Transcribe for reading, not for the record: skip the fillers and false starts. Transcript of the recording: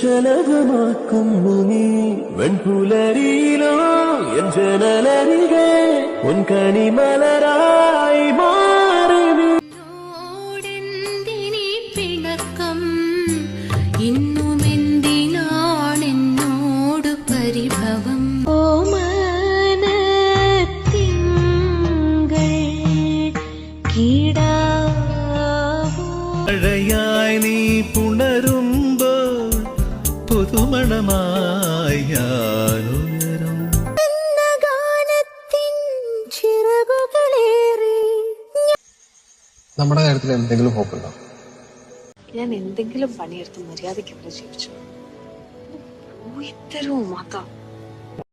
നിശ്ചലമാക്കുന്നു നീ വെൺപുലരിയിലോ എൻ ജനലരികെ ഉൻ കണിമലരായി മാറി നീ. പിണക്കം ഇന്നുമെന്തിനാണെന്നോട് പരിഭവം മഴയായി നീ പുണരുമ്പോൾ പുതുമണമായി ഞാനുയരും. നമ്മുടെ കാര്യത്തിൽ എന്തെങ്കിലും ഹോപ്പുണ്ടോ? ഞാൻ എന്തെങ്കിലും പണിയെടുത്ത് മര്യാദയ്ക്ക് ഇവിടെ ജീവിച്ചു. ഇത്തരവും മാത്രം